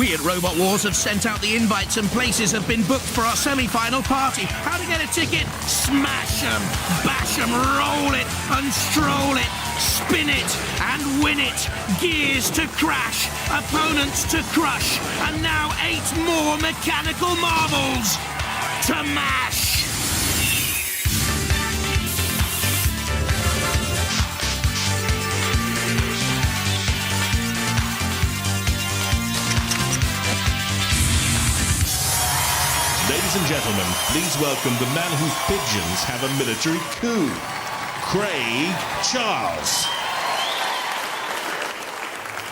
We at Robot Wars have sent out the invites and places have been booked for our semi-final party. How to get a ticket? Smash 'em, bash 'em, roll it and stroll it, spin it and win it. Gears to crash, opponents to crush, and now 8 more mechanical marbles to mash. Ladies and gentlemen, please welcome the man whose pigeons have a military coup, Craig Charles.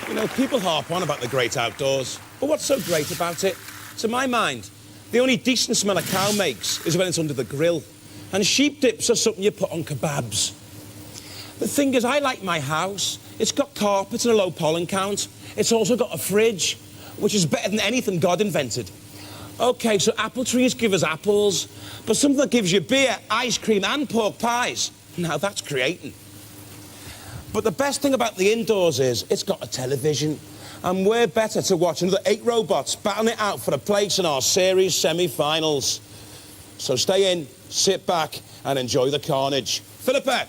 You know, people harp on about the great outdoors, but what's so great about it? To my mind, the only decent smell a cow makes is when it's under the grill, and sheep dips are something you put on kebabs. The thing is, I like my house. It's got carpet and a low pollen count. It's also got a fridge, which is better than anything God invented. OK, so apple trees give us apples, but something that gives you beer, ice cream and pork pies, now that's creating. But the best thing about the indoors is it's got a television, and we're better to watch another 8 robots battling it out for a place in our series semi-finals. So stay in, sit back and enjoy the carnage. Philippa,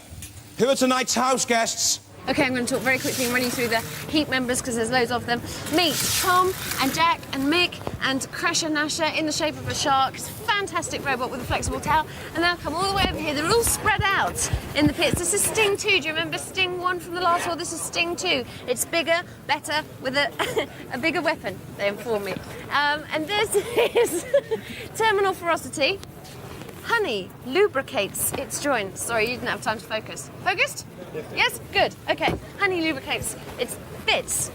who are tonight's house guests? OK, I'm going to talk very quickly and run you through the Heat members because there's loads of them. Meet Tom and Jack and Mick and Crasher Nasher in the shape of a shark. It's a fantastic robot with a flexible tail. And they'll come all the way over here. They're all spread out in the pits. This is Sting 2. Do you remember Sting 1 from the last war? This is Sting 2. It's bigger, better, with a bigger weapon, they inform me. And this is Terminal Ferocity. Honey lubricates its joints. Sorry, you didn't have time to focus. Focused? Yes? Good. OK. Honey lubricates its bits.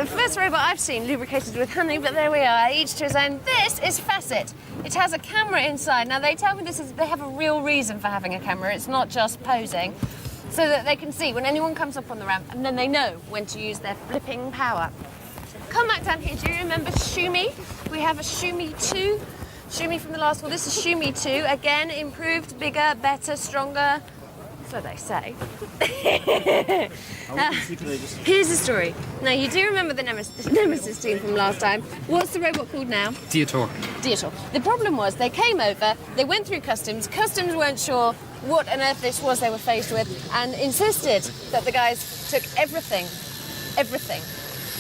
First robot I've seen lubricated with honey, but there we are, each to his own. This is Facet. It has a camera inside. Now, they tell me they have a real reason for having a camera. It's not just posing, so that they can see when anyone comes up on the ramp, and then they know when to use their flipping power. Come back down here. Do you remember Shumi? We have a Shumi 2. Shumi from the last one. This is Shumi 2. Again, improved, bigger, better, stronger. So they say. Here's the story. Now, you do remember the Nemesis team from last time. What's the robot called now? Dietor. Dietor. The problem was they came over, they went through customs. Customs weren't sure what on earth this was they were faced with and insisted that the guys took everything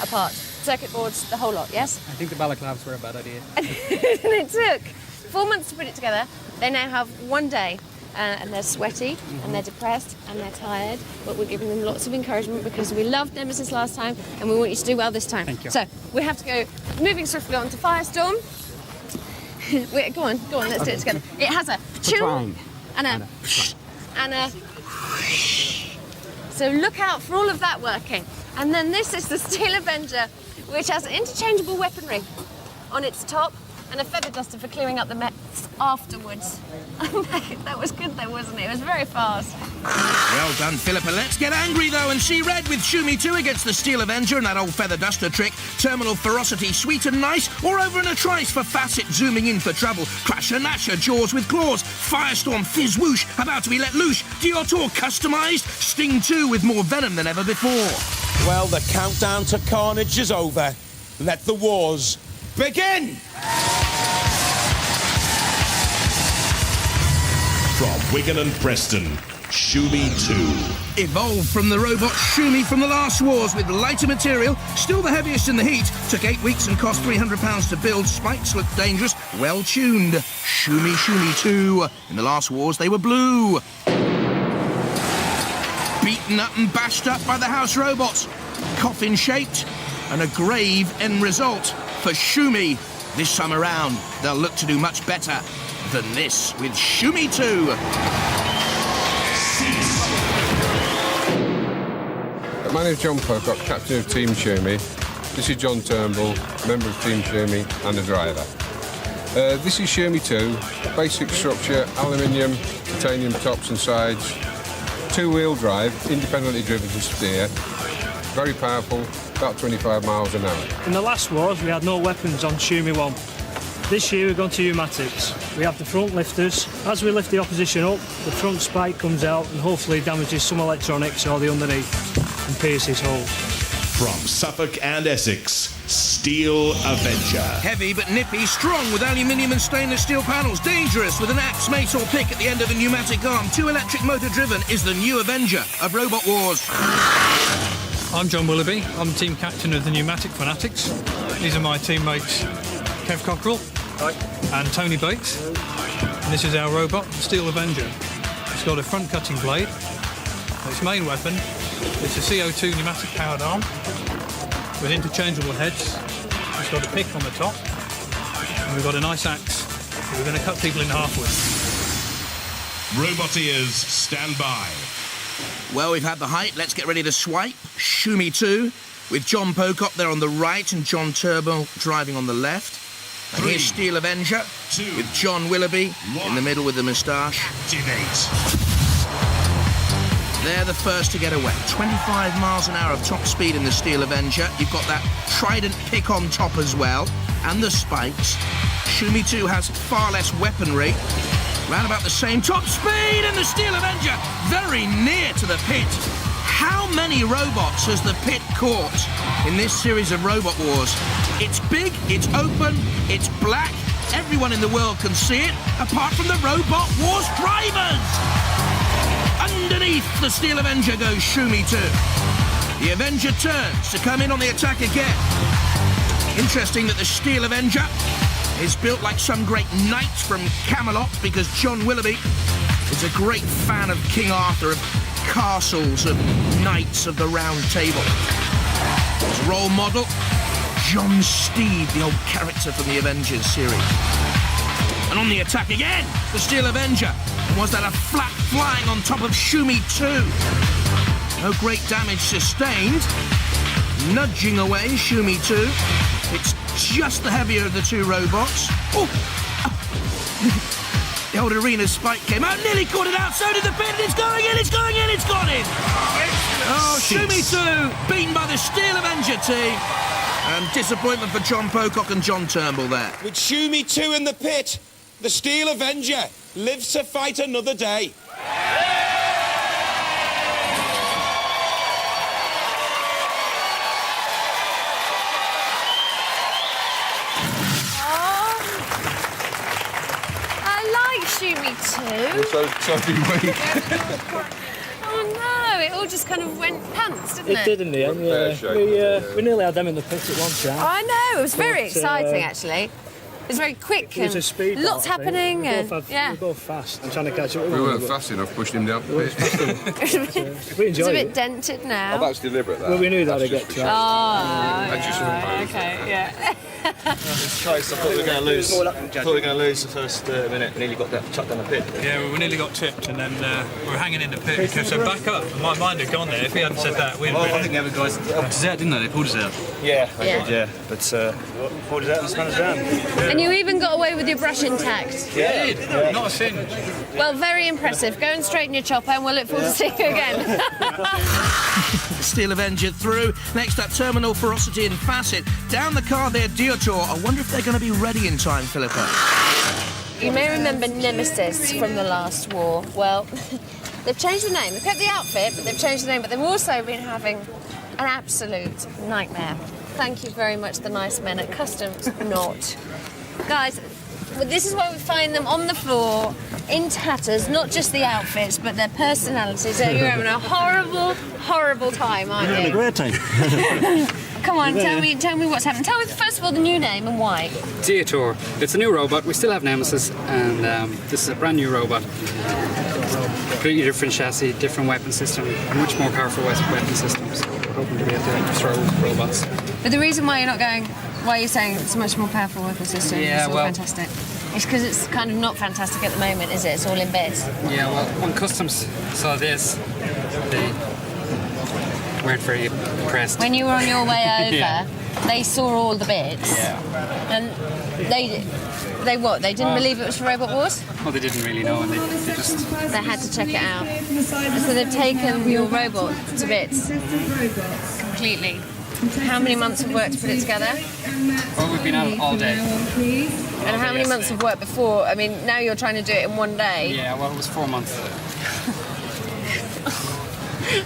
apart. Circuit boards, the whole lot, yes? I think the balaclavas were a bad idea. And it took 4 months to put it together. They now have 1 day. And they're sweaty, and they're depressed, and they're tired, but we're giving them lots of encouragement because we loved Nemesis last time, and we want you to do well this time. Thank you. So, we have to go moving swiftly on to Firestorm. Wait, go on, let's do it together. It has a choo and a so look out for all of that working. And then this is the Steel Avenger, which has interchangeable weaponry on its top, and a feather duster for clearing up the mess afterwards. That was good though, wasn't it? It was very fast. Well done, Philippa. Let's get angry, though, and see red with Shumi 2 against the Steel Avenger and that old feather duster trick. Terminal Ferocity, sweet and nice, or over in a trice for Facet, zooming in for trouble. Crasher Nasher, jaws with claws. Firestorm, fizz whoosh, about to be let loose. Dietor, customised. Sting 2 with more venom than ever before. Well, the countdown to carnage is over. Let the wars begin! From Wigan and Preston, Shumi 2. Evolved from the robot Shumi from the last wars with lighter material, still the heaviest in the heat. Took 8 weeks and cost £300 to build. Spikes looked dangerous, well tuned. Shumi 2. In the last wars, they were blue. Beaten up and bashed up by the house robots. Coffin-shaped, and a grave end result for Shumi. This time around, they'll look to do much better than this with Shumi 2. My name's John Pocock, captain of Team Shumi. This is John Turnbull, member of Team Shumi and a driver. This is Shumi 2, basic structure, aluminium, titanium tops and sides, 2-wheel drive, independently driven to steer, very powerful, about 25 miles an hour. In the last wars, we had no weapons on Shumi 1. This year we're going to pneumatics. We have the front lifters. As we lift the opposition up, the front spike comes out and hopefully damages some electronics or the underneath and pierces holes. From Suffolk and Essex, Steel Avenger. Heavy but nippy, strong with aluminium and stainless steel panels, dangerous with an axe, mace or pick at the end of a pneumatic arm, 2 electric motor driven, is the new Avenger of Robot Wars. I'm John Willoughby. I'm team captain of the Pneumatic Fanatics. These are my teammates Kev Cockrell and Tony Bates. And this is our robot, the Steel Avenger. It's got a front cutting blade. Its main weapon is a CO2 pneumatic powered arm with interchangeable heads. It's got a pick on the top, and we've got a nice axe that we're going to cut people in half with. Roboteers, stand by. Well, we've had the height, let's get ready to swipe. Shumi 2, with John Pocock there on the right and John Turnbull driving on the left. And here's Steel Avenger, with John Willoughby in the middle with the moustache. Activate. They're the first to get away. 25 miles an hour of top speed in the Steel Avenger. You've got that trident pick on top as well, and the spikes. Shumi 2 has far less weaponry. Round about the same top speed in the Steel Avenger. Very near to the pit. How many robots has the pit caught in this series of Robot Wars? It's big, it's open, it's black. Everyone in the world can see it, apart from the Robot Wars drivers. Underneath the Steel Avenger goes Shumi 2. The Avenger turns to come in on the attack again. Interesting that the Steel Avenger is built like some great knight from Camelot, because John Willoughby is a great fan of King Arthur, of castles, of knights of the Round Table. His role model, John Steed, the old character from the Avengers series. And on the attack again, the Steel Avenger. And was that a flat flying on top of Shumi 2? No great damage sustained. Nudging away Shumi 2. It's just the heavier of the two robots. Oh! The old arena spike came out, nearly caught it out, so did the pit. It's going in, it's going in, it's gone in! Oh, Shumi 2 beaten by the Steel Avenger team. And disappointment for John Pocock and John Turnbull there. With Shumi 2 in the pit, the Steel Avenger lives to fight another day. Shumi 2. So do we. Oh no, it all just kind of went pants, didn't it? It did in the end, yeah. We nearly had them in the pit at one time. I know, it was very exciting actually. It was very quick It was and a speed lots belt, I think. happening. We And, both yeah. we both fast. I'm trying to catch up with We one, weren't but fast enough, pushed him down the pit. we It's enjoyed a bit it. dented now. Oh, that's deliberate, that. Well, we knew that That's to get just to for that. Oh, That's just for okay, yeah. It's close. I thought we were going to lose. The first minute. Nearly got chucked down the pit. Yeah, we nearly got tipped, and then we were hanging in the pit. Kev said, back up. And my mind had gone there. If he hadn't said that, we'd have I think the other guys helped us out, didn't they? They pulled us out. Yeah, Yeah. yeah. But pulled us out and spun us down. And you even got away with your brush intact. Yeah, did. Not a singe. Well, very impressive. Go and straighten your chopper and we'll look forward to seeing you again. Steel Avenger through. Next up, Terminal Ferocity and Facet. Down the car there, Diotor. I wonder if they're going to be ready in time, Philippa. You may remember Nemesis from the last war. Well, they've changed the name. They've kept the outfit, but they've changed the name. But they've also been having an absolute nightmare. Thank you very much, the nice men at Customs Not. Guys, this is why we find them on the floor, in tatters, not just the outfits, but their personalities. So you're having a horrible, horrible time, aren't you? Great time. Come on, tell me what's happened. Tell me, first of all, the new name and why. Diotor. It's a new robot. We still have Nemesis, and this is a brand new robot. Completely different chassis, different weapon system, a much more powerful weapon system. So we're hoping to be able to throw robots. But the reason why you're not going, why you're saying it's a much more powerful weapon system, Yeah, it's all well- fantastic. It's because it's kind of not fantastic at the moment, is it? It's all in bits. Yeah, well, when Customs saw this, they weren't very impressed. When you were on your way over, Yeah. they saw all the bits. Yeah. And they what? They didn't believe it was for Robot Wars? Well, they didn't really know, and they just... They had to check it out. And so they've taken your robot to bits. Completely. How many months of work to put it together? Well, we've been at it all day. And how many months of work before? I mean, now you're trying to do it in one day. Yeah, well, it was 4 months.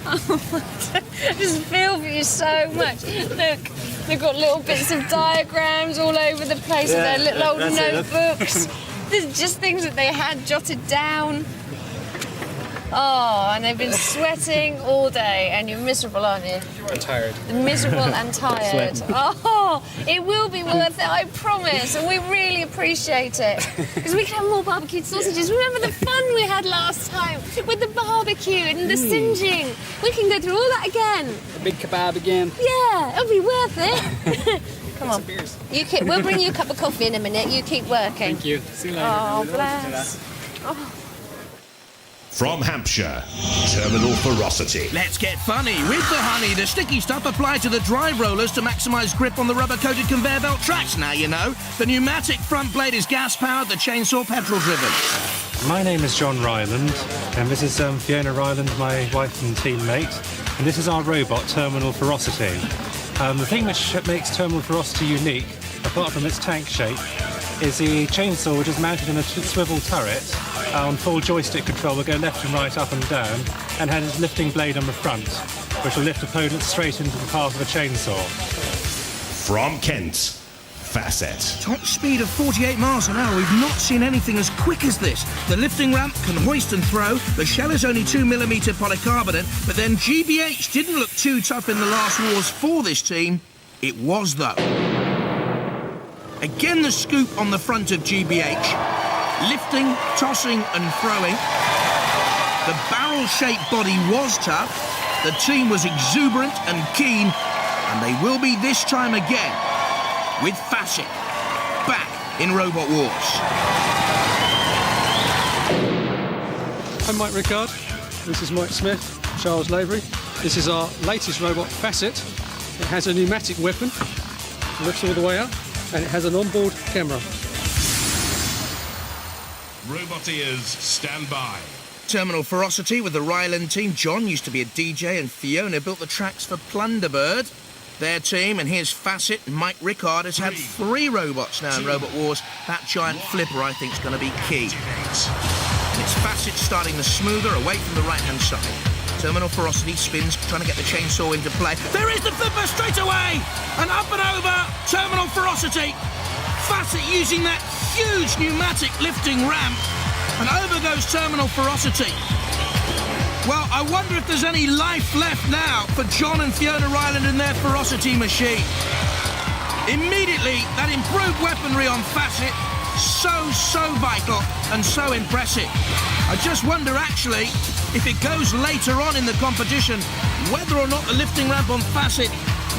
I just feel for you so much. Look, they've got little bits of diagrams all over the place with their little old notebooks. There's just things that they had jotted down. Oh, and they've been sweating all day, and you're miserable, aren't you? I'm tired. Miserable and tired. Oh, it will be worth it, I promise, and we really appreciate it. Because we can have more barbecued sausages. Remember the fun we had last time with the barbecue and the singeing? We can go through all that again. A big kebab again. Yeah, it'll be worth it. Come on. Some beers. We'll bring you a cup of coffee in a minute. You keep working. Thank you. See you later. Oh, bless. From Hampshire, Terminal Ferocity. Let's get funny. With the honey, the sticky stuff applied to the drive rollers to maximise grip on the rubber-coated conveyor belt tracks. Now you know. The pneumatic front blade is gas-powered, the chainsaw petrol-driven. My name is John Ryland, and this is Fiona Ryland, my wife and teammate. And this is our robot, Terminal Ferocity. The thing which makes Terminal Ferocity unique, apart from its tank shape, is the chainsaw, which is mounted in a swivel turret on full joystick control. Will go left and right, up and down, and has a lifting blade on the front, which will lift opponents straight into the path of a chainsaw. From Kent, Facet. Top speed of 48 miles an hour. We've not seen anything as quick as this. The lifting ramp can hoist and throw. The shell is only 2mm polycarbonate, but then GBH didn't look too tough in the last wars for this team. It was, though. Again, the scoop on the front of GBH. Lifting, tossing and throwing. The barrel-shaped body was tough. The team was exuberant and keen, and they will be this time again with Facet back in Robot Wars. I'm Mike Rickard. This is Mike Smith, Charles Lavery. This is our latest robot, Facet. It has a pneumatic weapon, lifts all the way up, and it has an onboard camera. Roboteers, stand by. Terminal Ferocity with the Ryland team. John used to be a DJ, and Fiona built the tracks for Plunderbird. Their team, and here's Facet. Mike Rickard has had 3 robots now in Robot Wars. That giant flipper, I think, is going to be key. And it's Facet starting the smoother away from the right-hand side. Terminal Ferocity spins, trying to get the chainsaw into play. There is the flipper straight away! And up and over, Terminal Ferocity. Facet using that huge pneumatic lifting ramp. And over goes Terminal Ferocity. Well, I wonder if there's any life left now for John and Fiona Ryland and their Ferocity machine. Immediately, that improved weaponry on Facet, so vital and so impressive. I just wonder, actually, if it goes later on in the competition, whether or not the lifting ramp on Facet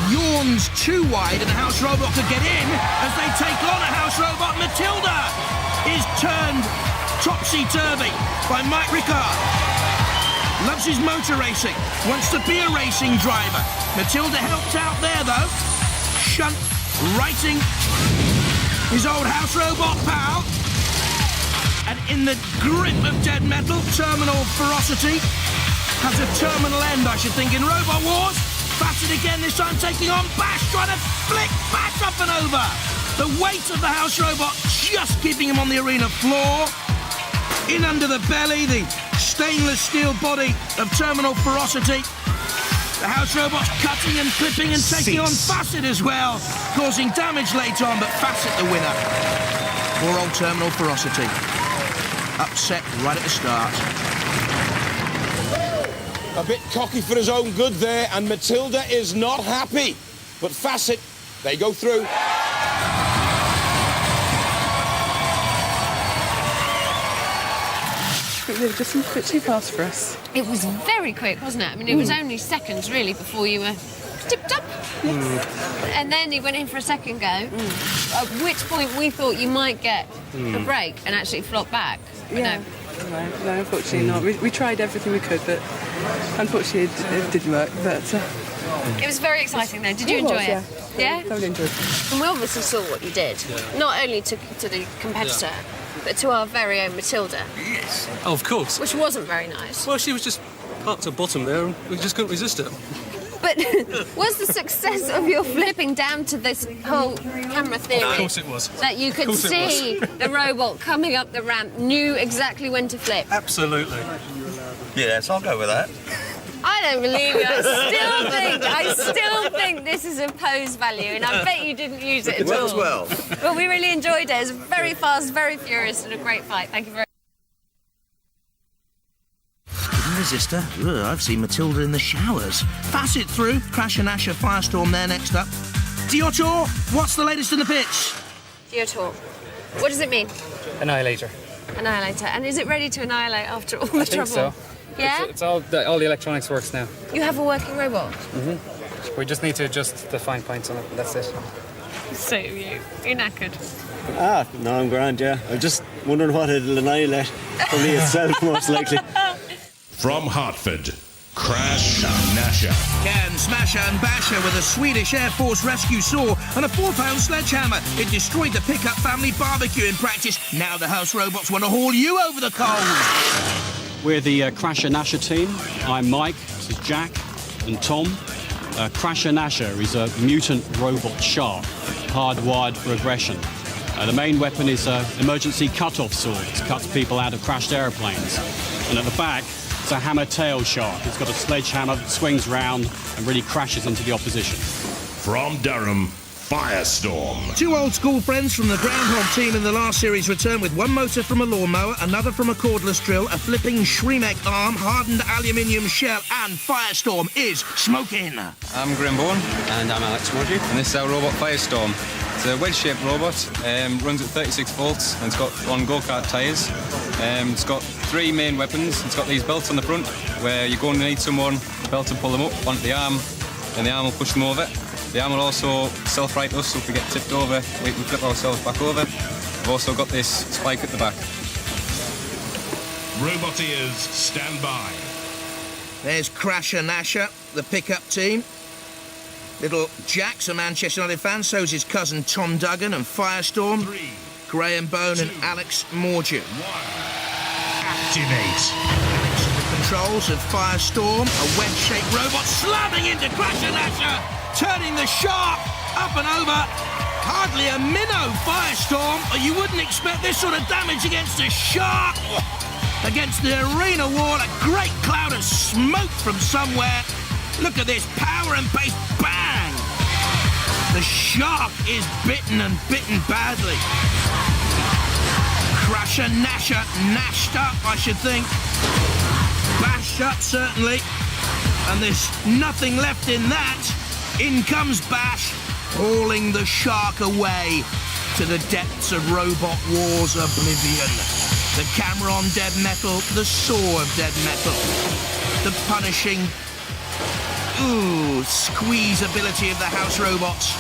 yawns too wide and a house robot could get in as they take on a house robot. Matilda is turned topsy-turvy by Mike Rickard. Loves his motor racing, wants to be a racing driver. Matilda helped out there, though. Shunt, righting his old house robot pal. And in the grip of dead metal, Terminal Ferocity has a terminal end, I should think, in Robot Wars. Facet again, this time taking on Bash, trying to flick Bash up and over. The weight of the house robot just keeping him on the arena floor. In under the belly, the stainless steel body of Terminal Ferocity. The house robot's cutting and clipping and taking on Facet as well, causing damage later on, but Facet the winner. Poor old Terminal Ferocity. Upset right at the start. A bit cocky for his own good there, and Matilda is not happy. But Facet, they go through. They've just been a bit too fast for us. It was very quick, wasn't it? I mean, it was only seconds, really, before you were tipped up. And then he went in for a second go, at which point we thought you might get a break and actually flop back. Yeah. No, unfortunately not. We tried everything we could, but unfortunately it didn't work. But it was very exciting, though. Did you enjoy it? Yeah? Totally enjoyed it. And we obviously saw what you did, not only to the competitor, but to our very own Matilda. Yes. Oh, of course. Which wasn't very nice. Well, she was just parked at the bottom there, and we just couldn't resist it. But was the success of your flipping down to this whole camera theory? Of course it was. That you could see the robot coming up the ramp, knew exactly when to flip? Absolutely. Yes, I'll go with that. I don't believe you. I still think this is a pose value, and I bet you didn't use it at all. Well. But we really enjoyed it. It was very fast, very furious, and a great fight. Thank you very much. Hidden resistor. Ugh, I've seen Matilda in the showers. Facet through. Crash and Asher Firestorm there next up. Diotor, what's the latest in the pitch? Diotor. What does it mean? Annihilator. Annihilator. And is it ready to annihilate after all the I think trouble? so. Yeah? It's all the electronics works now. You have a working robot? We just need to adjust the fine points on it, and that's it. So you. You're knackered. No, I'm grand, yeah. I'm just wondering what it'll annihilate for me itself, most likely. From Hartford, Crash Nasher. Ken, Smasher and Basher with a Swedish Air Force rescue saw and a 4-pound sledgehammer. It destroyed the pickup family barbecue in practice. Now the house robots want to haul you over the coals. We're the Crasher Nasher team. I'm Mike, this is Jack and Tom. Crasher Nasher is a mutant robot shark, hardwired for aggression. The main weapon is an emergency cut-off sword. It cuts people out of crashed aeroplanes. And at the back, it's a hammer-tail shark. It's got a sledgehammer that swings round and really crashes into the opposition. From Durham, Firestorm. Two old-school friends from the Groundhog team in the last series return with one motor from a lawnmower, another from a cordless drill, a flipping Shremek arm, hardened aluminium shell, and Firestorm is smoking. I'm Grimborn. And I'm Alex Murgy. And this is our robot Firestorm. It's a wedge-shaped robot, runs at 36 volts, and it's got on go-kart tyres. It's got 3 main weapons. It's got these belts on the front, where you're going to need someone, the belt to pull them up onto the arm, and the arm will push them over. The arm will also self-right us, so if we get tipped over, we can flip ourselves back over. We've also got this spike at the back. Roboteers, stand by. There's Crasher Nasher, the pickup team. Little Jack's a Manchester United fan, so's his cousin Tom Duggan and Firestorm. 3, Graham Bone and Alex Mordew. 1. Activate. Alex at the controls of Firestorm, a wedge-shaped robot slamming into Crasher Nasher, turning the shark up and over. Hardly a minnow, Firestorm, or you wouldn't expect this sort of damage against a shark. Against the arena wall, a great cloud of smoke from somewhere. Look at this power and pace, bang! The shark is bitten and bitten badly. Crasher Nasher, nashed up, I should think. Bashed up, certainly. And there's nothing left in that. In comes Bash, hauling the shark away to the depths of Robot War's oblivion. The camera on dead metal, the saw of dead metal. The punishing, squeeze ability of the house robots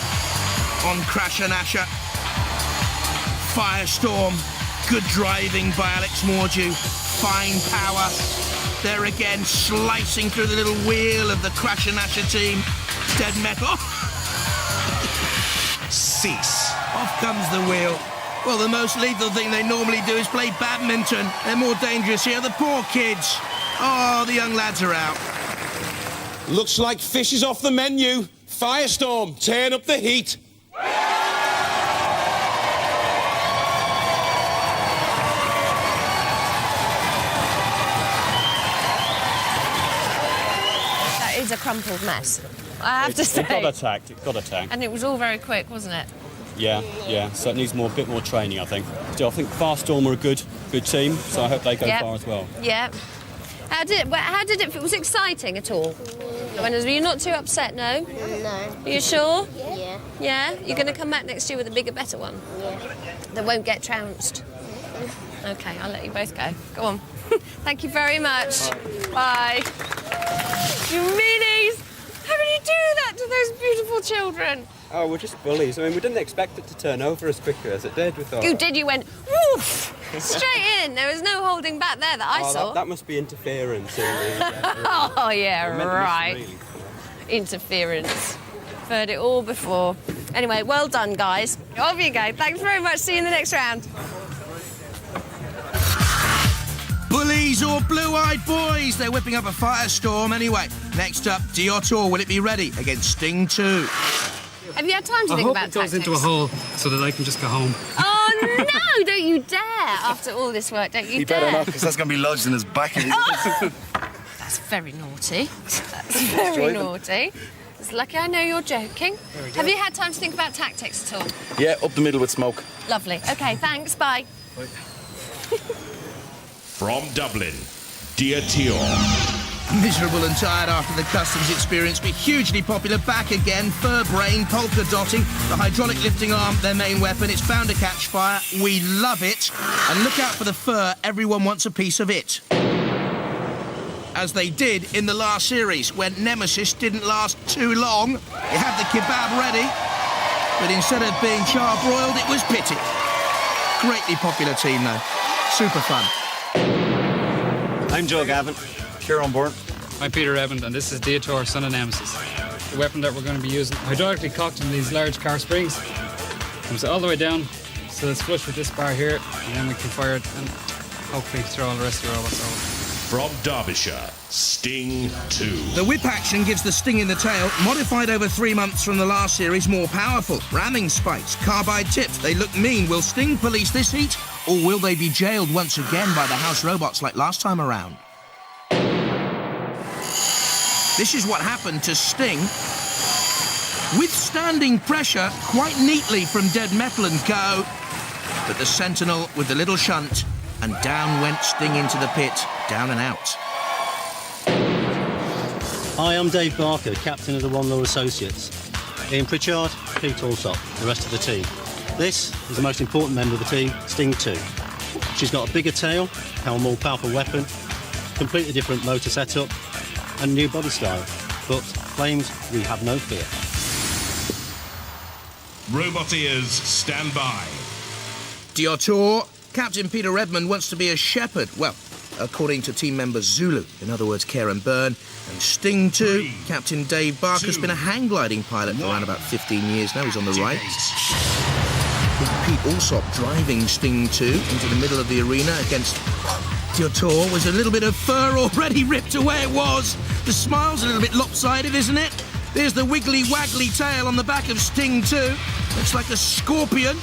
on Crasher Nasher. Firestorm, good driving by Alex Mordew, fine power. There again, slicing through the little wheel of the Crasher Nasher team. Dead metal. Cease. Off comes the wheel. Well, the most lethal thing they normally do is play badminton. They're more dangerous here. The poor kids. Oh, the young lads are out. Looks like fish is off the menu. Firestorm, turn up the heat. That is a crumpled mess, I have to say. It got attacked. And it was all very quick, wasn't it? Yeah. So it needs a bit more training, I think. Still, I think Firestorm are a good team, so I hope they go far as well. Yeah. How did it feel? Was it exciting at all? Were you not too upset, no? No. Are you sure? Yeah. Yeah? You're going to come back next year with a bigger, better one? Yeah. That won't get trounced? OK, I'll let you both go. Go on. Thank you very much. Bye. You meanies! How can you do that to those beautiful children? Oh, we're just bullies. I mean, we didn't expect it to turn over as quickly as it did. We thought. You did. You went woof straight in. There was no holding back there that I saw. That must be interference. Oh yeah, right. Interference. I've heard it all before. Anyway, well done, guys. Off you go. Thanks very much. See you in the next round. Bullies or blue-eyed boys? They're whipping up a firestorm anyway. Next up, Diotor. Will it be ready against Sting 2? Have you had time to I think hope about it goes tactics? into a hole so that I can just go home. Oh no! Don't you dare! After all this work, don't you dare? He better not, because that's going to be lodged in his back. Oh! That's very naughty. That's very naughty. It's lucky I know you're joking. Have you had time to think about tactics at all? Yeah, up the middle with smoke. Lovely. OK, thanks. Bye. From Dublin, Diatior. Miserable and tired after the customs experience, but hugely popular back again. Fur brain, polka dotting, the hydraulic lifting arm, their main weapon. It's bound to catch fire. We love it. And look out for the fur. Everyone wants a piece of it. As they did in the last series, when Nemesis didn't last too long. You had the kebab ready, but instead of being charbroiled, it was pitted. Greatly popular team, though. Super fun. I'm Joe Gavin. Kieran Bourne. I'm Peter Evans, and this is Diator, son of Nemesis. The weapon that we're going to be using, hydraulically cocked in these large car springs. Comes all the way down, so it's flush with this bar here, and then we can fire it and hopefully throw all the rest of the robots over. From Derbyshire, Sting 2. The whip action gives the sting in the tail, modified over 3 months from the last series, more powerful. Ramming spikes, carbide tips, they look mean. Will Sting police this heat, or will they be jailed once again by the house robots like last time around? This is what happened to Sting. Withstanding pressure quite neatly from Dead Metal and Co. But the Sentinel with the little shunt, and down went Sting into the pit, down and out. Hi, I'm Dave Barker, captain of the One Law Associates. Ian Pritchard, Pete Alsop, the rest of the team. This is the most important member of the team, Sting 2. She's got a bigger tail, a more powerful weapon, completely different motor setup, and new body style. But claims we have no fear. Robot ears, stand by. Diator, Captain Peter Redmond wants to be a shepherd. Well, according to team member Zulu, in other words, Karen Byrne. And Sting 2, Captain Dave Barker's been a hang gliding pilot for around about 15 years now. He's on the right. With Pete Alsop driving Sting 2 into the middle of the arena against Diator. Was a little bit of fur already ripped away, it was. The smile's a little bit lopsided, isn't it? There's the wiggly waggly tail on the back of Sting 2. Looks like a scorpion.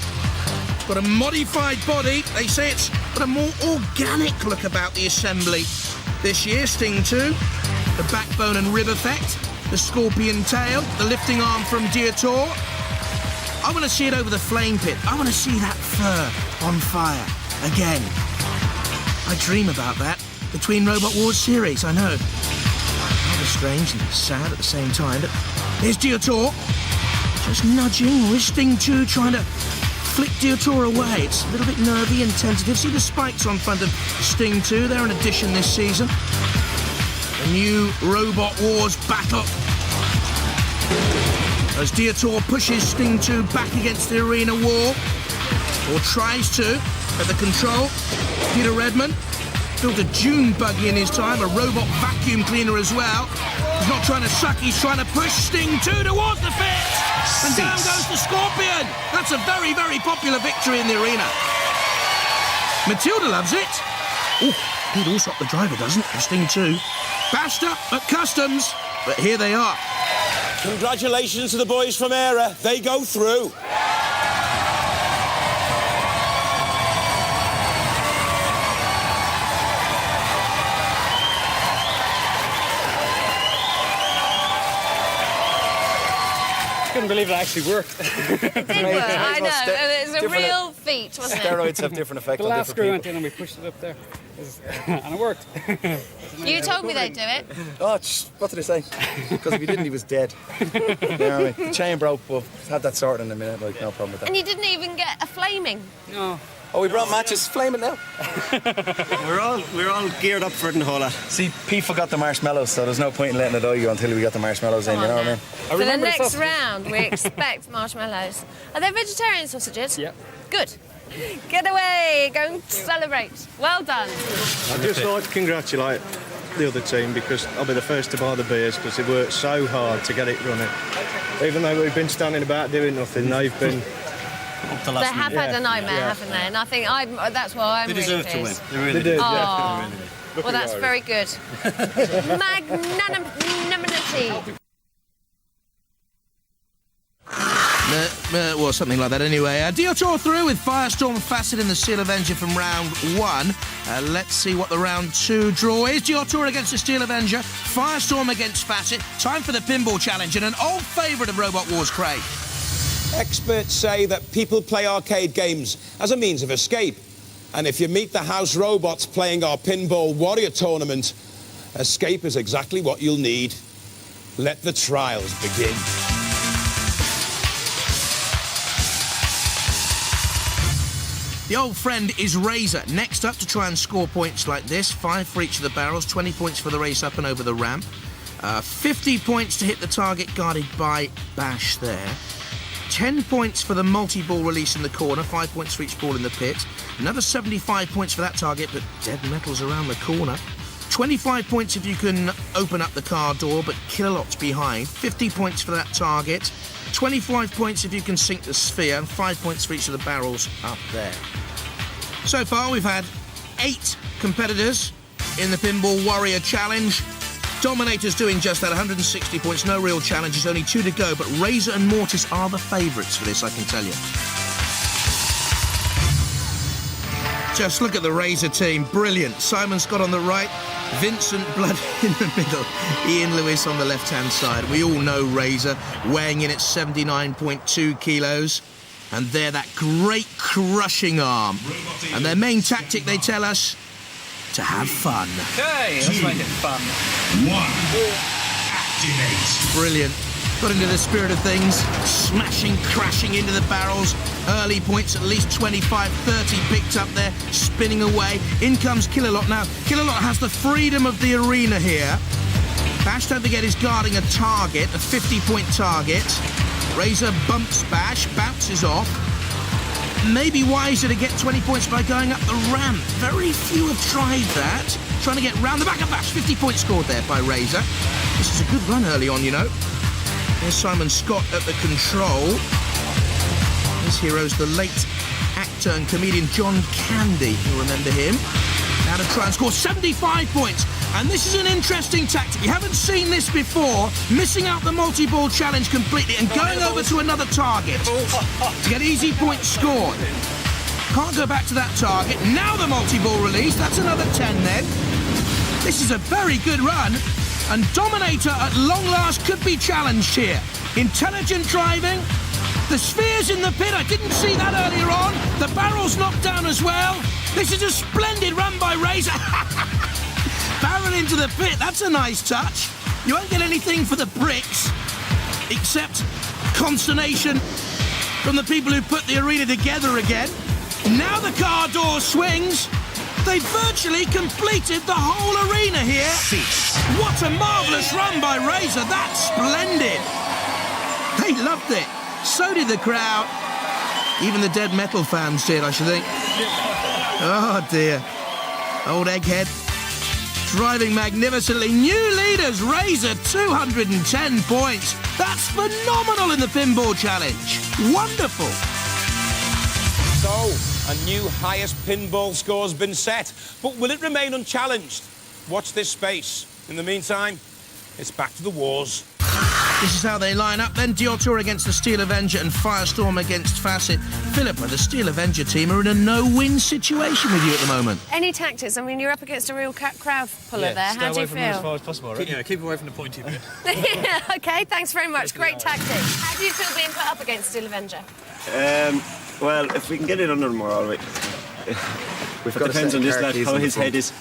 Got a modified body. They say it's got a more organic look about the assembly. This year, Sting 2, the backbone and rib effect, the scorpion tail, the lifting arm from Diator. I want to see it over the flame pit. I want to see that fur on fire again. I dream about that between Robot Wars series, I know. Rather strange and sad at the same time, but here's Diator, just nudging with Sting 2, trying to flick Diator away. It's a little bit nervy and tentative. See the spikes on front of Sting 2, they're an addition this season. A new Robot Wars battle. As Diator pushes Sting 2 back against the arena wall, or tries to, at the control. Peter Redmond built a Dune buggy in his time, a robot vacuum cleaner as well. He's not trying to suck, he's trying to push Sting 2 towards the pit. And down goes the Scorpion. That's a very, very popular victory in the arena. Matilda loves it. Oh, Pete Alsop, the driver, doesn't, for Sting 2. Bashed up at customs, but here they are. Congratulations to the boys from ERA. They go through. Couldn't believe it actually worked. It did work, I know. It was a real feat, wasn't it? Steroids have different effects The on last different screw people. went in and we pushed it up there. And it worked. You told me they'd do it. Oh, what did I say? Because if he didn't, he was dead. You know what I mean? The chain broke, but had that sorted in a minute, like, no problem with that. And you didn't even get a flaming. No. Oh, we brought matches. Flame it now. We're all geared up for it and whole lot. See, Pete forgot the marshmallows, so there's no point in letting it die until we got the marshmallows in, you know what I mean? For the next round, we expect marshmallows. Are they vegetarian sausages? Yeah. Good. Get away, go and celebrate. Well done. I'd just like to congratulate the other team because I'll be the first to buy the beers because they worked so hard to get it running. Even though we've been standing about doing nothing, they've been... They have had a nightmare, haven't they? And I think that's why I'm They really deserve to win. pleased. They really did. Oh. Well, that's very good. Magnanimity. Well, something like that anyway. Diotor through with Firestorm Facet in the Steel Avenger from round 1. Let's see what the round 2 draw is. Diotor against the Steel Avenger, Firestorm against Facet. Time for the pinball challenge and an old favourite of Robot Wars, Craig. Experts say that people play arcade games as a means of escape. And if you meet the house robots playing our Pinball Warrior tournament, escape is exactly what you'll need. Let the trials begin. The old friend is Razor. Next up to try and score points like this. 5 for each of the barrels, 20 points for the race up and over the ramp. 50 points to hit the target guarded by Bash there. 10 points for the multi-ball release in the corner, 5 points for each ball in the pit. Another 75 points for that target, but dead metal's around the corner. 25 points if you can open up the car door, but Kilolot's behind. 50 points for that target. 25 points if you can sink the sphere, and 5 points for each of the barrels up there. So far, we've had 8 competitors in the Pinball Warrior Challenge. Dominator's doing just that, 160 points, no real challenges, only 2 to go, but Razor and Mortis are the favourites for this, I can tell you. Just look at the Razor team, brilliant. Simon Scott on the right, Vincent Blood in the middle, Ian Lewis on the left-hand side. We all know Razor, weighing in at 79.2 kilos. And they're that great crushing arm. And their main tactic, they tell us, to have fun. Okay, let's make it fun. 1. Activate. Brilliant. Got into the spirit of things, smashing, crashing into the barrels. Early points, at least 25, 30 picked up there, spinning away. In comes Kilolot. Now, Kilolot has the freedom of the arena here. Bash, don't forget, is guarding a target, a 50-point target. Razor bumps Bash, bounces off. Maybe wiser to get 20 points by going up the ramp. Very few have tried that. Trying to get round the back of Bash. 50 points scored there by Razor. This is a good run early on, you know. Here's Simon Scott at the control. His hero's the late actor and comedian John Candy. You'll remember him. Now to try and score 75 points. And this is an interesting tactic. You haven't seen this before. Missing out the multi-ball challenge completely and going over to another target to get easy points scored. Can't go back to that target. Now the multi-ball release. That's another 10 then. This is a very good run. And Dominator at long last could be challenged here. Intelligent driving. The sphere's in the pit. I didn't see that earlier on. The barrel's knocked down as well. This is a splendid run by Razor. Barrel into the pit, that's a nice touch. You won't get anything for the bricks, except consternation from the people who put the arena together again. Now the car door swings. They've virtually completed the whole arena here. What a marvellous run by Razor, that's splendid. They loved it. So did the crowd. Even the dead metal fans did, I should think. Oh dear. Old Egghead. Driving magnificently. New leaders, Razor, 210 points. That's phenomenal in the Pinball Challenge. Wonderful. So, a new highest pinball score's been set. But will it remain unchallenged? Watch this space. In the meantime, it's back to the wars. This is how they line up then. Diotor against the Steel Avenger and Firestorm against Facet. Philippa, the Steel Avenger team are in a no-win situation with you at the moment. Any tactics? I mean, you're up against a real crowd puller there. How do you feel? As far as possible, right? Yeah, keep away from the pointy bit. OK, thanks very much. Great tactic. How do you feel being put up against Steel Avenger? Well, if we can get it under them, we're all right. We've It got depends on this lad, how his head is.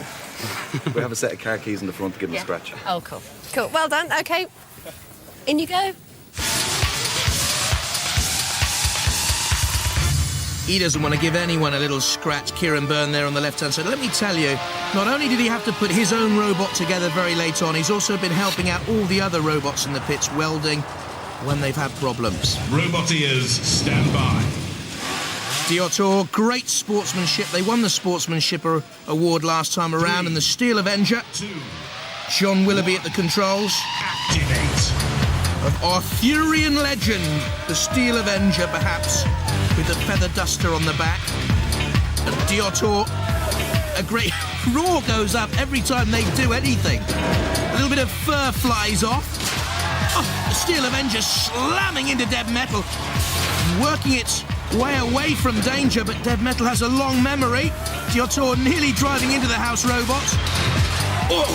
We have a set of car keys in the front to give him a scratch. Oh, cool. Cool. Well done. OK. In you go. He doesn't want to give anyone a little scratch. Kieran Byrne there on the left-hand side. Let me tell you, not only did he have to put his own robot together very late on, he's also been helping out all the other robots in the pits welding when they've had problems. Roboteers, stand by. Diotor, great sportsmanship. They won the Sportsmanship Award last time around, and the Steel Avenger. John Willoughby at the controls. Activate. Of Arthurian legend, the Steel Avenger, perhaps, with the feather duster on the back. And Diotor, a great roar goes up every time they do anything. A little bit of fur flies off. Oh, the Steel Avenger slamming into dead metal. working its way away from danger, but Dev Metal has a long memory. Diotor nearly driving into the house robots. Oh,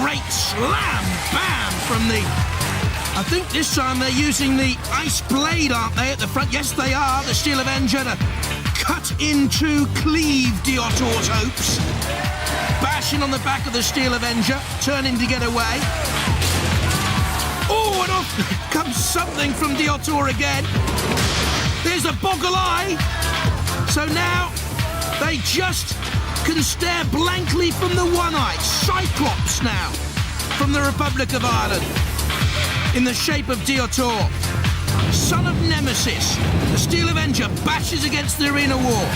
great slam, bam, from the... I think this time they're using the ice blade, aren't they, at the front? Yes, they are. The Steel Avenger to cut into, cleave Diotor's hopes. Bashing on the back of the Steel Avenger, turning to get away. Oh, and off comes something from Diotor again. There's a boggle eye. So now they just can stare blankly from the one eye. Cyclops now from the Republic of Ireland in the shape of Diotor. Son of Nemesis. The Steel Avenger bashes against the arena wall.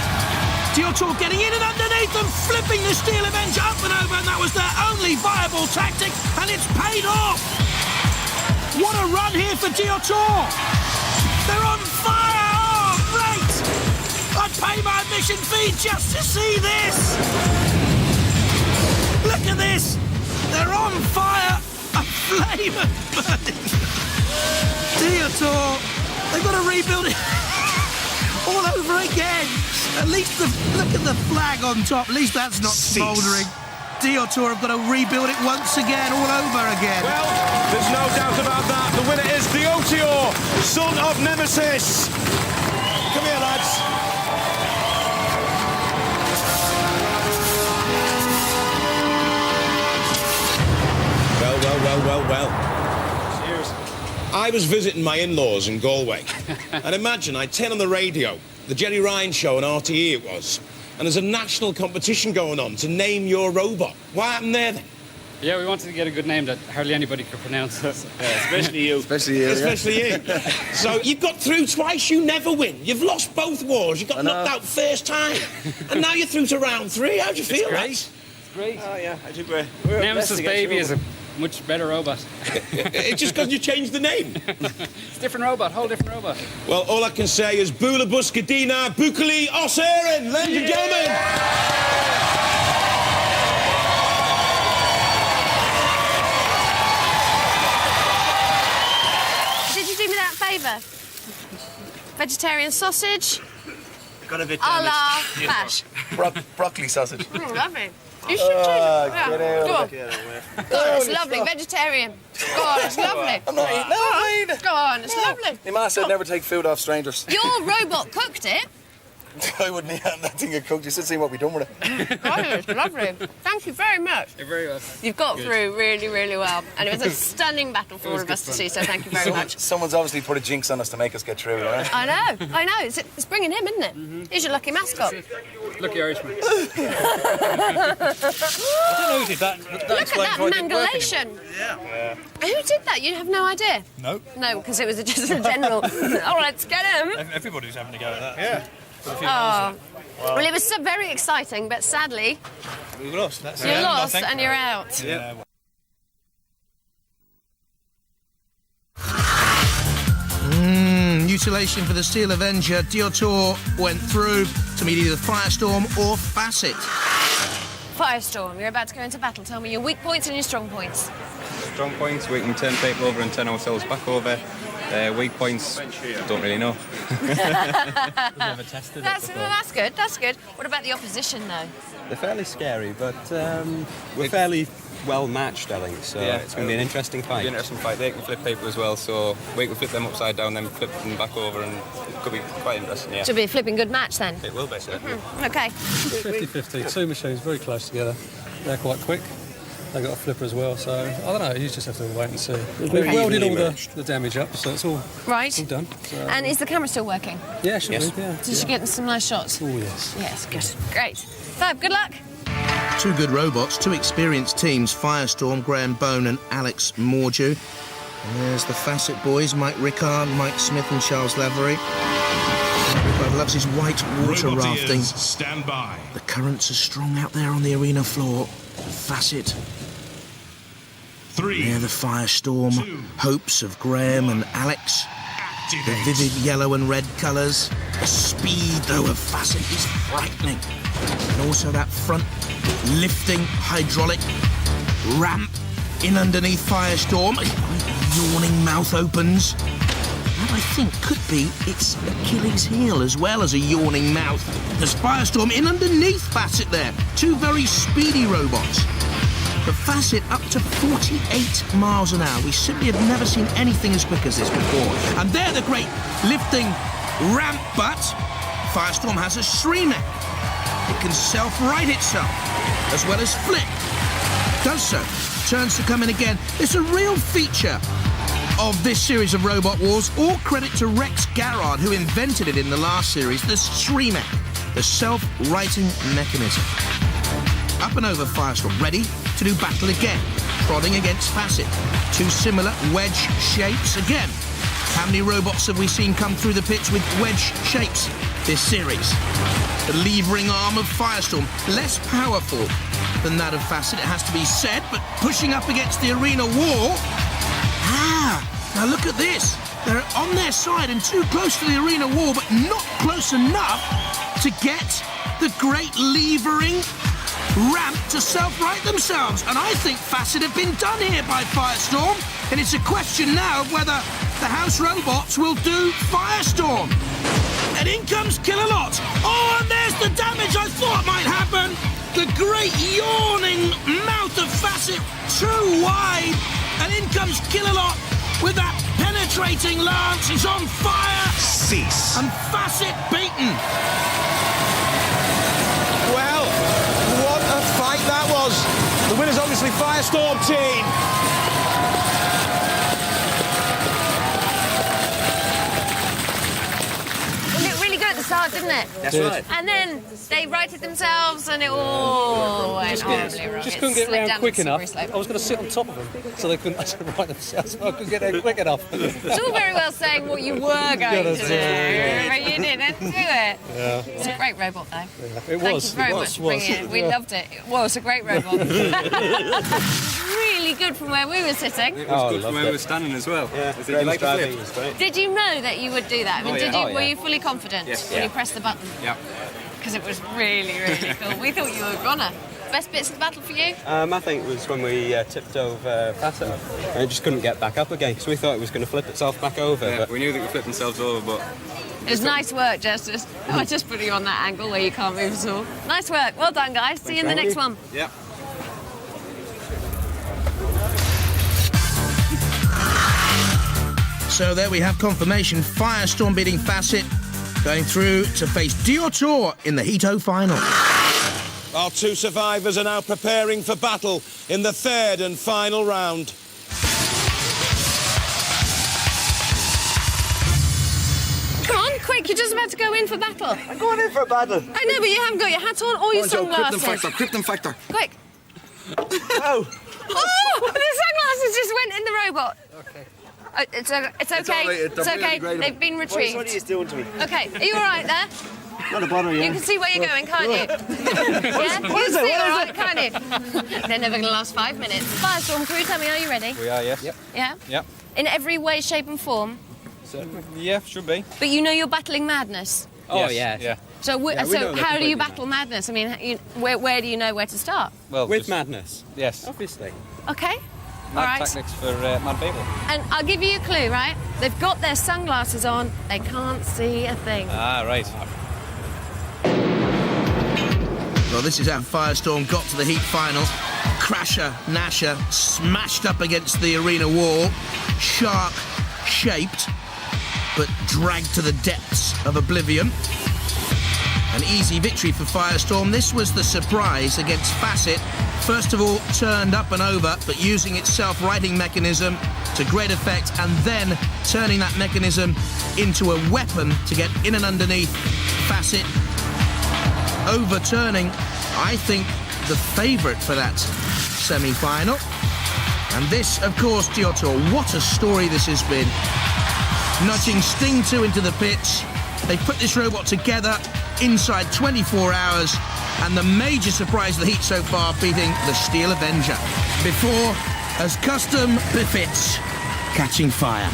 Diotor getting in and underneath and flipping the Steel Avenger up and over, and that was their only viable tactic, and it's paid off. What a run here for Diotor. They're on fire. Oh, great. I'd pay my admission fee just to see this. Look at this. They're on fire. A flame and burning. Diotor, they've got to rebuild it all over again. At least look at the flag on top. At least that's not smouldering. Diotor have got to rebuild it once again, all over again. Well, there's no doubt about that. The winner is Diotor, son of Nemesis. Come here, lads. Well. Cheers. I was visiting my in-laws in Galway. And imagine, I turn on the radio, the Jerry Ryan show on RTE it was, and there's a national competition going on to name your robot. What happened there then? Yeah, we wanted to get a good name that hardly anybody could pronounce. Especially you. Especially you. So you've got through twice, you never win. You've lost both wars, you got knocked out first time. And now you're through to round 3. How do you feel? It's great. Oh, yeah, I think we're Nemesis Baby is a much better robot. It's just because you changed the name. It's a different robot, whole different robot. Well, all I can say is Bula Buscadina, Bukali Osserin, ladies and gentlemen. Did you do me that favour? Vegetarian sausage. Got a bit a la bash. Broccoli sausage. Lovely. You should try it. Get Go on. God, it's lovely. Stop. Vegetarian. God, it's lovely. I'm not eating that. Go on, it's lovely. My ma said never take food off strangers. Your robot cooked it. I wouldn't eat that thing you cooked. You should see what we've done with it. God, it's lovely. Thank you very much. You're very welcome. You've got through really, really well. And it was a stunning battle for all of us to see, so thank you very much. Someone's obviously put a jinx on us to make us get through, right? I know. It's bringing him, isn't it? He's your lucky mascot. Lucky Irishman. I don't know who did that. Look at that mangulation. Yeah. Who did that? You have no idea? No. No, because it was just a general, oh, let's get him. Everybody's having a go at that. Yeah. Oh. Well, it was so very exciting, but sadly, We lost. That's you're lost and you're out. Yeah. Mutilation for the Steel Avenger. Diotor went through to meet either Firestorm or Facet. Firestorm, you're about to go into battle. Tell me your weak points and your strong points. Strong points, we can turn people over and turn ourselves back over. Weak points, don't really know. We've never tested it before. That's good, that's good. What about the opposition, though? They're fairly scary, but we're fairly well matched, I think. So Yeah, it's going to be an interesting fight. It'll be an interesting fight. They can flip people as well, so we can flip them upside down, then flip them back over, and it could be quite interesting, yeah. Should be a flipping good match, then. It will be, certainly. Okay. 50-50. Two machines very close together. They're quite quick. They got a flipper as well, so I don't know. You just have to wait and see. We've welded all the damage up, so it's all done. So, And is the camera still working? yeah, should be. Yeah. Did you get some nice shots? Oh yes. Yes, good. Great. Fab, good luck. Two good robots, two experienced teams, Firestorm, Graham Bone and Alex Mordew. And there's the Facet boys, Mike Rickard, Mike Smith and Charles Lavery. Rickard loves his white water rafting. Stand by. The currents are strong out there on the arena floor. Facet. 3. Near the Firestorm, hopes of Graham and Alex. The vivid yellow and red colours. The speed, though, of Facet is frightening. And also that front lifting hydraulic ramp in underneath Firestorm. Yawning mouth opens. How I think could be its Achilles heel as well as a yawning mouth. There's Firestorm in underneath Facet there. Two very speedy robots. But Facet up to 48 miles an hour. We simply have never seen anything as quick as this before. And there the great lifting ramp, but Firestorm has a streamer. It can self-right itself, as well as flip. Does so. Turns to come in again. It's a real feature of this series of Robot Wars. All credit to Rex Garrard, who invented it in the last series, the streamer, the self-righting mechanism. Up and over Firestorm, ready to do battle again. Prodding against Facet. Two similar wedge shapes again. How many robots have we seen come through the pits with wedge shapes this series? The levering arm of Firestorm, less powerful than that of Facet, it has to be said, but pushing up against the arena wall. Now look at this. They're on their side and too close to the arena wall, but not close enough to get the great levering ramp to self-right themselves. And I think Facet have been done here by Firestorm, and it's a question now of whether the House Robots will do Firestorm. And in comes Kill-A-Lot. Oh, and there's the damage I thought might happen. The great yawning mouth of Facet too wide. And in comes Kill-A-Lot with that penetrating lance. He's on fire. Cease. And Facet beaten. Well, what a fight that was. The winner's obviously Firestorm team. It looked really good at the start, didn't it? That's right. And then they righted themselves and it all went horribly wrong. Just It couldn't get slid round down quick the enough. slippery slope. I was going to sit on top of them so they couldn't actually right themselves. So I couldn't get there quick enough. It's all very well saying what you were going to do, but you didn't do it. Yeah. It's a great robot, though. It Thank was. you very It much was. for bringing it. We loved it. Well, it's a great robot. Really good from where we were sitting. It was good from where we were standing as well. Yeah, Did you like the flip? was great. Did you know that you would do that? I mean, Oh, yeah. did you? Oh, yeah. Were you fully confident when you pressed the button? Yeah. Because it was really, really cool. We thought you were a goner. Best bits of the battle for you? I think it was when we tipped over Facet and it just couldn't get back up again because we thought it was going to flip itself back over. Yeah, But we knew they could flip themselves over, but It was nice work, Justice. I just put you on that angle where you can't move at all. Nice work. Well done, guys. See you in the next one. yeah. So there we have confirmation. Firestorm beating Facet, going through to face Dior in the Heat-O final. Our two survivors are now preparing for battle in the third and final round. Come on, quick. You're just about to go in for battle. I'm going in for a battle. I know, but you haven't got your hat on or your sunglasses. Krypton Factor. Quick. Oh. Oh, the sunglasses just went in the robot. Okay. It's okay. It's okay. They've been retrieved. What are you doing to me? Okay. Are you all right there? Not a bother, yeah. You can see where you're going, can't you? Yeah? You can see all right, can't you? They're never going to last 5 minutes. Firestorm crew, tell me, are you ready? We are, yes. Yep. Yeah? Yep. In every way, shape and form? So, yeah, should be. But you know you're battling madness? Oh, yes. Yeah. So, we know so they're how do you completely battle madness? I mean, where do you know where to start? Well, with just- madness, Yes. obviously. Okay. Mad all right. tactics for mad people. And I'll give you a clue, right? They've got their sunglasses on. They can't see a thing. Ah, right. Well, this is how Firestorm got to the Heat final. Crasher Nasher smashed up against the arena wall, shark-shaped, but dragged to the depths of oblivion. An easy victory for Firestorm. This was the surprise against Facet. First of all, turned up and over, but using its self-righting mechanism to great effect, and then turning that mechanism into a weapon to get in and underneath Facet. Overturning, I think, the favourite for that semi-final. And this, of course, Dior, what a story this has been. Nudging Sting 2 into the pits. They put this robot together inside 24 hours. And the major surprise of the Heat so far, beating the Steel Avenger. Before, as custom befits, catching fire.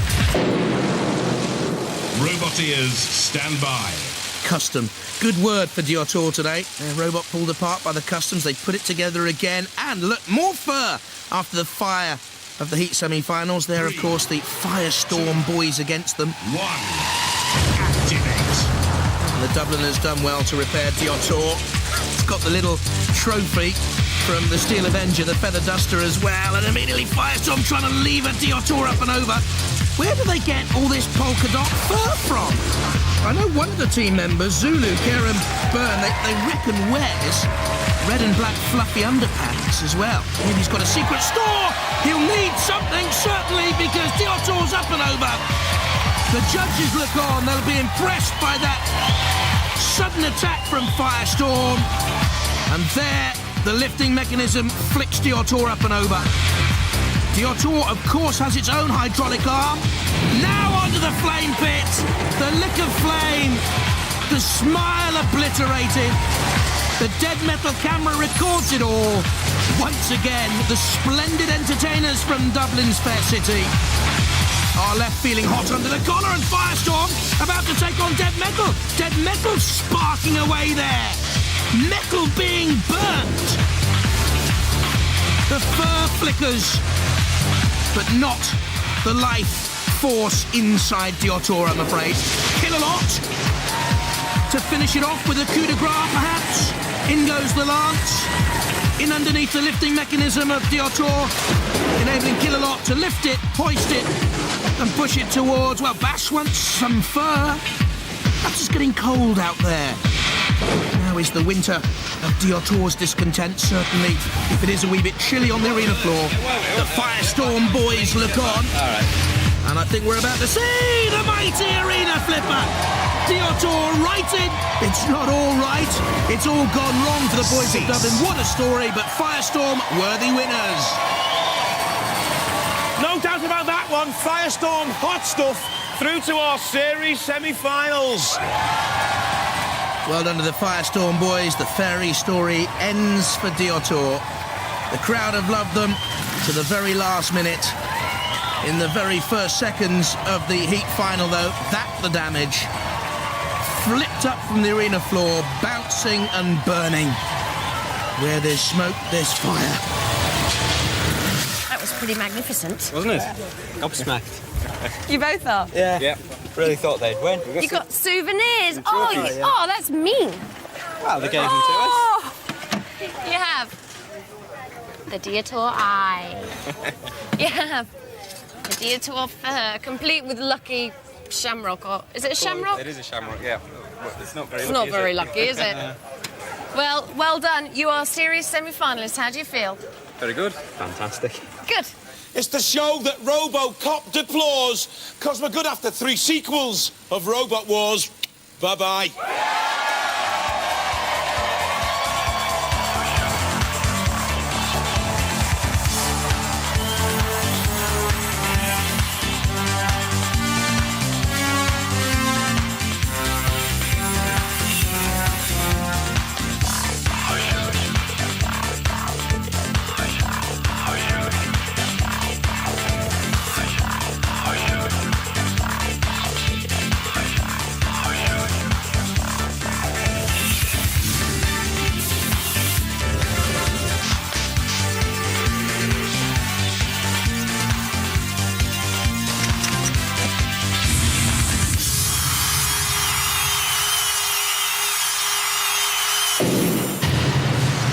Roboteers, stand by. Custom. Good word for Dior today. Their robot pulled apart by the customs. They put it together again. And look, more fur after the fire of the Heat semi-finals. They're, of course, the Firestorm boys against them. Activate. And the Dubliners done well to repair Diotor. It's got the little trophy from the Steel Avenger, the Feather Duster as well, and immediately Firestorm trying to lever Diotor up and over. Where do they get all this polka dot fur from? I know one of the team members, Zulu, Kerem Byrne, they rip and wears red and black fluffy underpants as well. Maybe he's got a secret store. He'll need something, certainly, because Diotor's up and over. The judges look on. They'll be impressed by that sudden attack from Firestorm. And there, the lifting mechanism flicks Diotor up and over. Diotor, of course, has its own hydraulic arm. Now onto the flame pit. The lick of flame. The smile obliterated. The dead metal camera records it all. Once again, the splendid entertainers from Dublin's fair city are left feeling hot under the collar, and Firestorm about to take on Dead Metal. Dead Metal sparking away there. Metal being burnt. The fur flickers, but not the life force inside Diotor, I'm afraid. Kill-a-lot to finish it off with a coup de grace, perhaps. In goes the lance, in underneath the lifting mechanism of Diotor, enabling Kill-a-lot to lift it, hoist it, and push it towards, well, Bash wants some fur. That's just getting cold out there. Now is the winter of Diotor's discontent, certainly, if it is a wee bit chilly on the arena floor. The Firestorm boys look on. All right. And I think we're about to see the mighty arena flipper. Diotor righted. It's not all right. It's all gone wrong for the boys of Dublin. What a story, but Firestorm worthy winners. No doubt about that one. Firestorm, hot stuff, through to our series semi-finals. Well done to the Firestorm boys. The fairy story ends for Diotor. The crowd have loved them to the very last minute. In the very first seconds of the Heat final, though, that's the damage. Flipped up from the arena floor, bouncing and burning. Where there's smoke, there's fire. That was pretty magnificent. Wasn't it? Gobsmacked. You both are? Yeah. Really thought they'd win. You got souvenirs. Oh, trophies, yeah. oh, that's mean. Well, they gave them to Oh, you have the Diotor eye. You have the Diotor fur, complete with lucky shamrock. Or is it a shamrock? It is a shamrock, yeah. But it's not very It's lucky, not very is it? lucky, is it? Well done. You are series semi-finalists. How do you feel? Very good. Fantastic. Good. It's the show that RoboCop deplores, because we're good after 3 sequels of Robot Wars. Bye-bye.